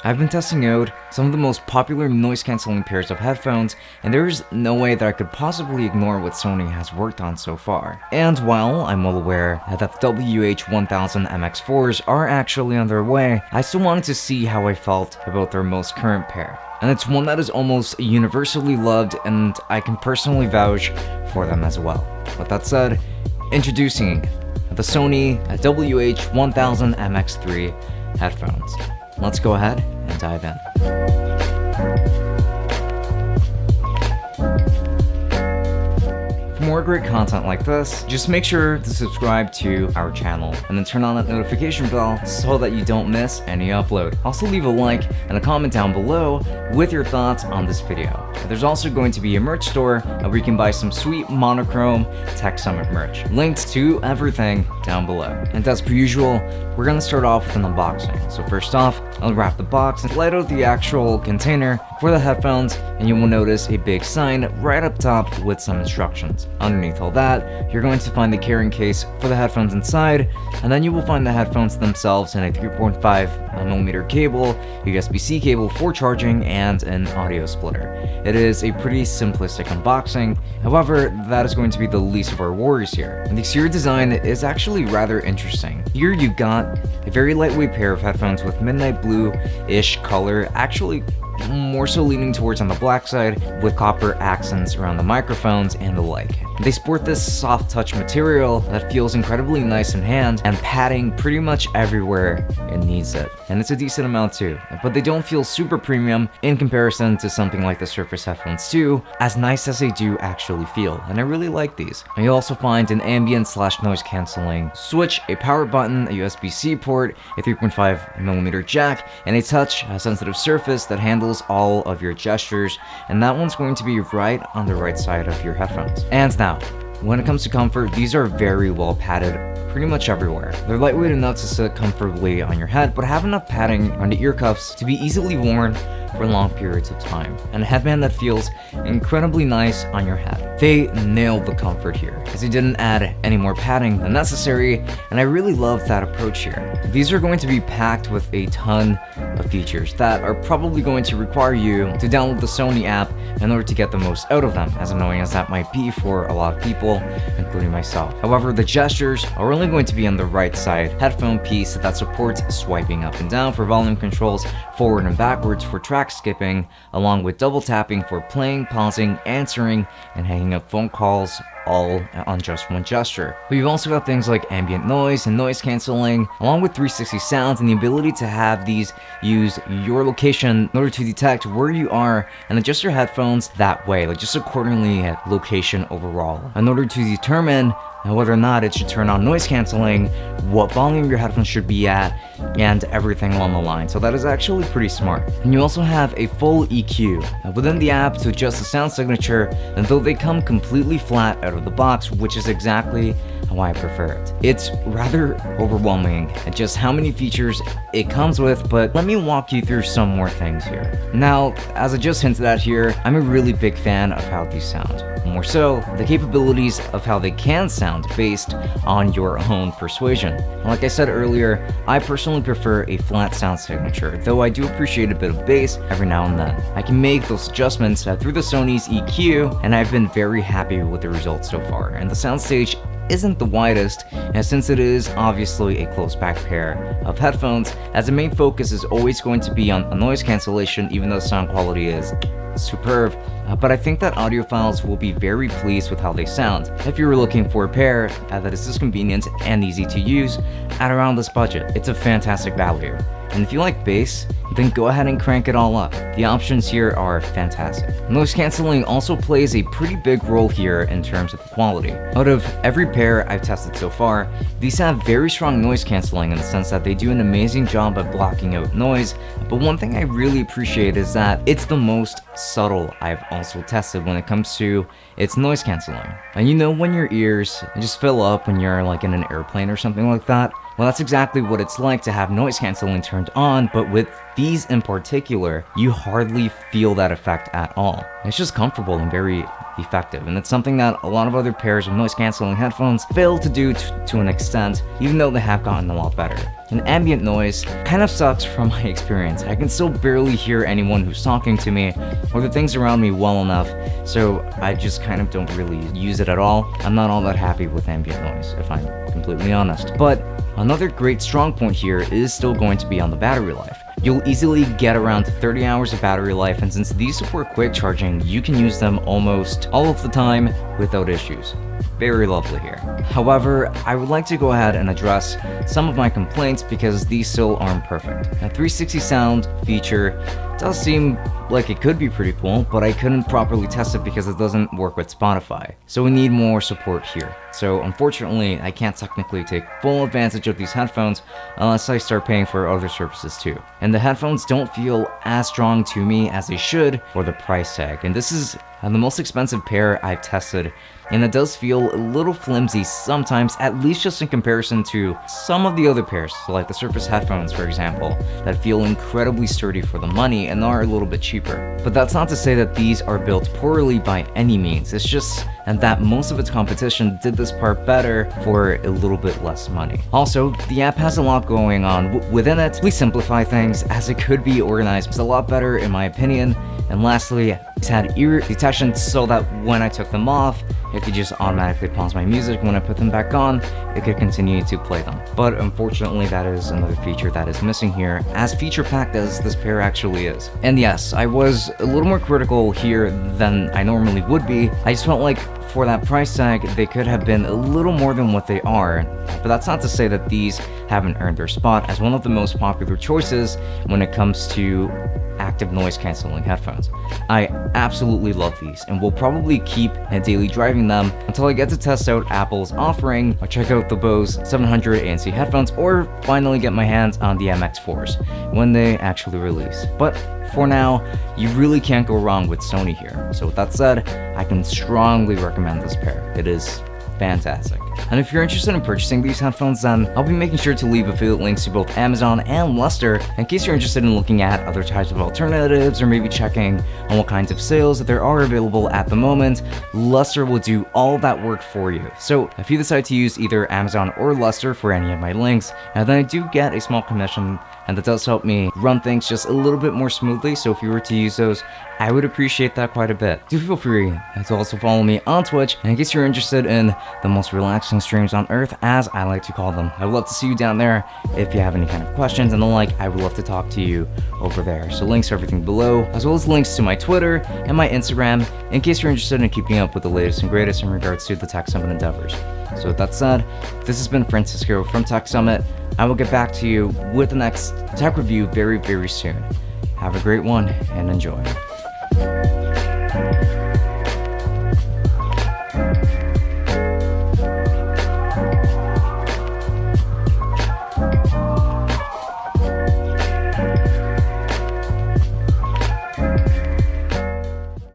I've been testing out some of the most popular noise cancelling pairs of headphones, and there's no way that I could possibly ignore what Sony has worked on so far. And while I'm well aware that the WH-1000XM4s are actually on their way, I still wanted to see how I felt about their most current pair. And it's one that is almost universally loved, and I can personally vouch for them as well. With that said, introducing the Sony WH-1000XM3 headphones. Let's go ahead and dive in. For more great content like this, just make sure to subscribe to our channel and then turn on that notification bell so that you don't miss any upload. Also leave a like and a comment down below with your thoughts on this video. There's also going to be a merch store where you can buy some sweet monochrome Tech Summit merch. Links to everything down below. And as per usual, we're gonna start off with an unboxing. So first off, I'll wrap the box and light out the actual container for the headphones, and you will notice a big sign right up top with some instructions. Underneath all that, you're going to find the carrying case for the headphones inside, and then you will find the headphones themselves in a 3.5mm cable, USB-C cable for charging, and an audio splitter. It is a pretty simplistic unboxing, however, that is going to be the least of our worries here. And the exterior design is actually rather interesting. Here you've got a very lightweight pair of headphones with midnight blue-ish color, actually more so leaning towards on the black side, with copper accents around the microphones and the like. They sport this soft touch material that feels incredibly nice in hand, and padding pretty much everywhere it needs it. And it's a decent amount too, but they don't feel super premium in comparison to something like the Surface headphones 2, as nice as they do actually feel, and I really like these. And you'll also find an ambient / noise cancelling switch, a power button, a USB-C port, a 3.5mm jack, and a touch sensitive surface that handles all of your gestures, and that one's going to be right on the right side of your headphones. And now, when it comes to comfort, these are very well padded pretty much everywhere. They're lightweight enough to sit comfortably on your head, but have enough padding on the ear cuffs to be easily worn for long periods of time, and a headband that feels incredibly nice on your head. They nailed the comfort here, as they didn't add any more padding than necessary, and I really love that approach here. These are going to be packed with a ton of features that are probably going to require you to download the Sony app in order to get the most out of them, as annoying as that might be for a lot of people, including myself. However, the gestures are only going to be on the right side headphone piece that supports swiping up and down for volume controls, forward and backwards for track skipping, along with double tapping for playing, pausing, answering, and hanging up phone calls, all on just one gesture. But you've also got things like ambient noise and noise cancelling, along with 360 sounds and the ability to have these use your location in order to detect where you are and adjust your headphones that way, like just accordingly at location overall, in order to determine whether or not it should turn on noise cancelling, what volume your headphones should be at, and everything along the line. So that is actually pretty smart. And you also have a full EQ within the app to adjust the sound signature, and though they come completely flat out of the box, which is exactly how I prefer it. It's rather overwhelming at just how many features it comes with, but let me walk you through some more things here. Now, as I just hinted at here, I'm a really big fan of how these sound. More so, the capabilities of how they can sound based on your own persuasion. Like I said earlier, I personally prefer a flat sound signature, though I do appreciate a bit of bass every now and then. I can make those adjustments through the Sony's EQ, and I've been very happy with the results so far. And the soundstage isn't the widest, and since it is obviously a close back pair of headphones, as the main focus is always going to be on noise cancellation, even though sound quality is superb, but I think that audiophiles will be very pleased with how they sound. If you were looking for a pair that is this convenient and easy to use at around this budget, it's a fantastic value. And if you like bass, then go ahead and crank it all up. The options here are fantastic. Noise cancelling also plays a pretty big role here in terms of the quality. Out of every pair I've tested so far, these have very strong noise cancelling in the sense that they do an amazing job at blocking out noise, but one thing I really appreciate is that it's the most subtle I've also tested when it comes to its noise cancelling. And you know when your ears just fill up when you're like in an airplane or something like that, Well, that's exactly what it's like to have noise cancelling turned on, but with these in particular, you hardly feel that effect at all. It's just comfortable and very effective, and it's something that a lot of other pairs of noise cancelling headphones fail to do to an extent, even though they have gotten a lot better. And ambient noise kind of sucks from my experience. I can still barely hear anyone who's talking to me or the things around me well enough, so I just kind of don't really use it at all. I'm not all that happy with ambient noise, if I'm completely honest. But another great strong point here is still going to be on the battery life. You'll easily get around 30 hours of battery life, and since these support quick charging, you can use them almost all of the time without issues. Very lovely here. However, I would like to go ahead and address some of my complaints because these still aren't perfect. A 360 sound feature does seem like it could be pretty cool, but I couldn't properly test it because it doesn't work with Spotify. So we need more support here. So unfortunately, I can't technically take full advantage of these headphones unless I start paying for other services too. And the headphones don't feel as strong to me as they should for the price tag. And this is the most expensive pair I've tested, and it does feel a little flimsy sometimes, at least just in comparison to some of the other pairs, so like the Surface headphones for example, that feel incredibly sturdy for the money and are a little bit cheaper. But that's not to say that these are built poorly by any means, it's just that most of its competition did this part better for a little bit less money. Also, the app has a lot going on within it. Please simplify things as it could be organized a lot better in my opinion. And lastly, it's had ear detection so that when I took them off, it could just automatically pause my music. When I put them back on, it could continue to play them. But unfortunately, that is another feature that is missing here, as feature-packed as this pair actually is. And yes, I was a little more critical here than I normally would be. I just felt like for that price tag, they could have been a little more than what they are. But that's not to say that these haven't earned their spot as one of the most popular choices when it comes to active noise cancelling headphones. I absolutely love these and will probably keep daily driving them until I get to test out Apple's offering or check out the Bose 700 ANC headphones, or finally get my hands on the MX4s when they actually release. But for now, you really can't go wrong with Sony here. So with that said, I can strongly recommend this pair. It is fantastic. And if you're interested in purchasing these headphones, then I'll be making sure to leave affiliate links to both Amazon and Luster in case you're interested in looking at other types of alternatives or maybe checking on what kinds of sales that there are available at the moment. Luster will do all that work for you. So if you decide to use either Amazon or Luster for any of my links, then I do get a small commission, and that does help me run things just a little bit more smoothly. So if you were to use those, I would appreciate that quite a bit. Do feel free to also follow me on Twitch, and in case you're interested in the most relaxing streams on earth, as I like to call them. I would love to see you down there. If you have any kind of questions and the like, I would love to talk to you over there. So links to everything below, as well as links to my Twitter and my Instagram, in case you're interested in keeping up with the latest and greatest in regards to the Tech Summit endeavors. So with that said, this has been Francisco from Tech Summit. I will get back to you with the next tech review very, very soon. Have a great one and enjoy.